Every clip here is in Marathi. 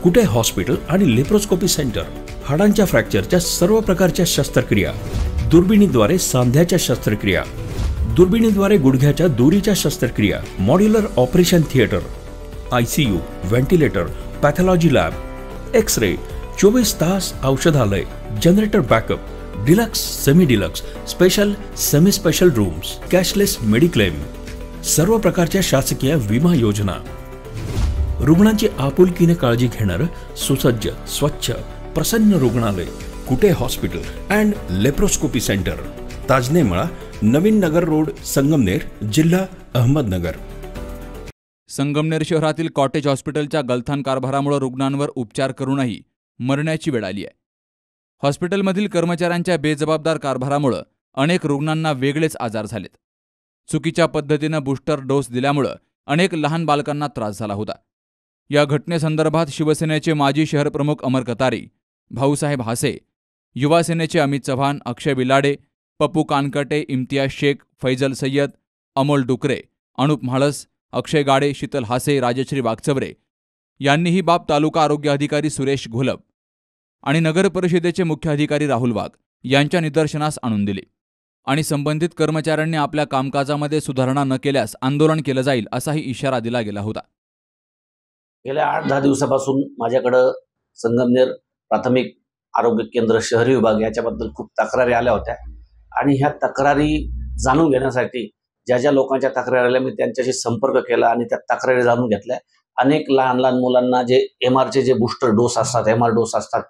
कुटे हॉस्पिटल आणि लेप्रोस्कोपी सेंटर, हाडांच्या फ्रॅक्चरच्या सर्व प्रकारच्या शस्त्रक्रिया, दुर्बिणीद्वारे सांध्याच्या शस्त्रक्रिया, दुर्बिणीद्वारे गुडघ्याच्या दोरीच्या शस्त्रक्रिया, modular operation theatre, ICU, ventilator, pathology lab, x-ray, 24 तास औषधालय, generator backup, deluxe, semi deluxe, special, semi special rooms, cashless mediclaim, सर्व प्रकारच्या शासकीय विमा योजना, रुग्णांची आपुलकीने काळजी घेणारं सुसज्ज, स्वच्छ, प्रसन्न रुग्णालय, Kute hospital and laparoscopy centre, Tajne Mala, नवीन नगर रोड, संगमनेर, जिल्हा अहमदनगर. संगमनेर शहरातील कॉटेज हॉस्पिटलच्या गलथान कारभारामुळे रुग्णांवर उपचार करूनही मरण्याची वेळ आली आहे. हॉस्पिटलमधील कर्मचाऱ्यांच्या बेजबाबदार कारभारामुळे अनेक रुग्णांना वेगळेच आजार झालेत. चुकीच्या पद्धतीनं बूस्टर डोस दिल्यामुळे अनेक लहान बालकांना त्रास झाला होता. या घटनेसंदर्भात शिवसेनेचे माजी शहरप्रमुख अमर कतारी, भाऊसाहेब हासे, युवा सेनेचे अमित चव्हाण, अक्षय बिलाडे, पप्पू कानकटे, इम्तियाज शेख, फैजल सय्यद, अमोल डुकरे, अनुप म्हाळस, अक्षय गाडे, शीतल हासे, राजश्री वागचवरे यांनी ही बाब तालुका आरोग्य अधिकारी सुरेश घोलप आणि नगर परिषदेचे मुख्य अधिकारी राहुल वाघ यांच्या निदर्शनास आणून दिली आणि संबंधित कर्मचाऱ्यांनी आपल्या कामकाजामध्ये सुधारणा न केल्यास आंदोलन केलं जाईल असाही इशारा दिला गेला होता. गेल्या 8-10 दिवसापासून माझ्याकडं संगमनेर प्राथमिक आरोग्य केंद्र शहरी विभाग याच्याबद्दल खूप तक्रारी आल्या होत्या आणि ह्या तक्रारी जाणून घेण्यासाठी ज्या ज्या लोकांच्या तक्रारी आल्या मी त्यांच्याशी संपर्क केला आणि त्या तक्रारी जाणून घेतल्या. अनेक लहान लहान मुलांना जे MRचे जे बूस्टर डोस असतात, MR डोस असतात,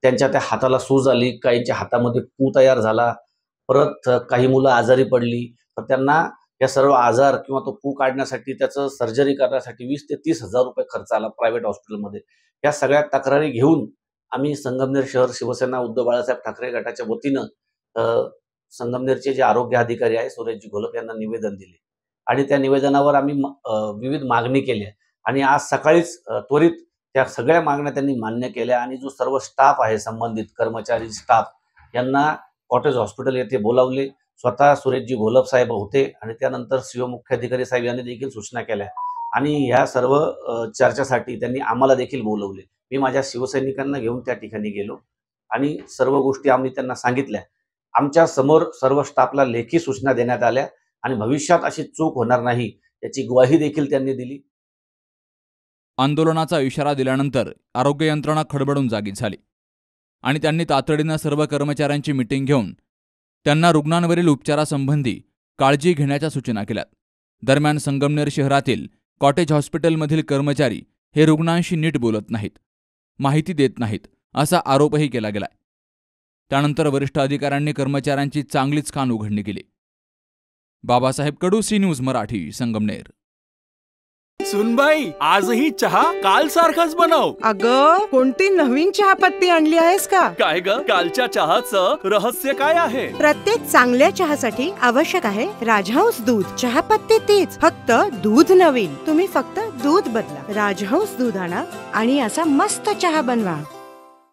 त्यांच्या त्या हाताला सूज आली, काहींच्या हातामध्ये पू तयार झाला, परत काही मुलं आजारी पडली, तर त्यांना या सर्व आजार किंवा तो पू काढण्यासाठी त्याचं सर्जरी करण्यासाठी 20,000 ते 30,000 रुपये खर्च आला प्रायव्हेट हॉस्पिटलमध्ये. या सगळ्या तक्रारी घेऊन आम्ही संगमनेर शहर शिवसेना उद्धव बाळासाहेब ठाकरे गटाच्या वतीनं संगमनेरचे जे आरोग्य अधिकारी आहे सुरेशजी घोलप यांना निवेदन दिले आणि त्या निवेदनावर आम्ही विविध मागणी केल्या आणि आज सकाळीच त्वरित त्या सगळ्या मागण्या त्यांनी मान्य केल्या आणि जो सर्व स्टाफ आहे, संबंधित कर्मचारी स्टाफ यांना कॉटेज हॉस्पिटल येथे बोलावले. स्वतः सुरेशजी घोलप साहेब होते आणि त्यानंतर CO मुख्य अधिकारी साहेब यांनी देखील सूचना केल्या आणि ह्या सर्व चर्चेसाठी त्यांनी आम्हाला देखील बोलवले. मी माझ्या शिवसैनिकांना घेऊन त्या ठिकाणी गेलो आणि सर्व गोष्टी आम्ही त्यांना सांगितल्या. आमच्या समोर सर्व स्टाफला लेखी सूचना देण्यात आल्या आणि भविष्यात अशी चूक होणार नाही याची ग्वाही देखील त्यांनी दिली. आंदोलनाचा इशारा दिल्यानंतर आरोग्य यंत्रणा खडबडून जागी झाली आणि त्यांनी तातडीनं सर्व कर्मचाऱ्यांची मीटिंग घेऊन त्यांना रुग्णांवरील उपचारासंबंधी काळजी घेण्याच्या सूचना केल्यात. दरम्यान संगमनेर शहरातील कॉटेज हॉस्पिटलमधील कर्मचारी हे रुग्णांशी नीट बोलत नाहीत, माहिती देत नाहीत असा आरोपही केला गेलाय. त्यानंतर वरिष्ठ अधिकाऱ्यांनी कर्मचाऱ्यांची चांगलीच कान उघडणी केली. बाबासाहेब कडू, सी न्यूज मराठी, संगमनेर. सुनबाई, आजही चहा काल सारखाच बनव. अगं, कोणती नवीन चहापत्ती आणली आहेस का? काय ग, कालच्या चहाचं रहस्य काय आहे? प्रत्येक चांगल्या चहासाठी आवश्यक आहे राजहंस दूध. चहापत्ती तीच, फक्त दूध नवीन. तुम्ही फक्त दूध बदला. राजहंस दूध आणा आणि असा मस्त चहा बनवा.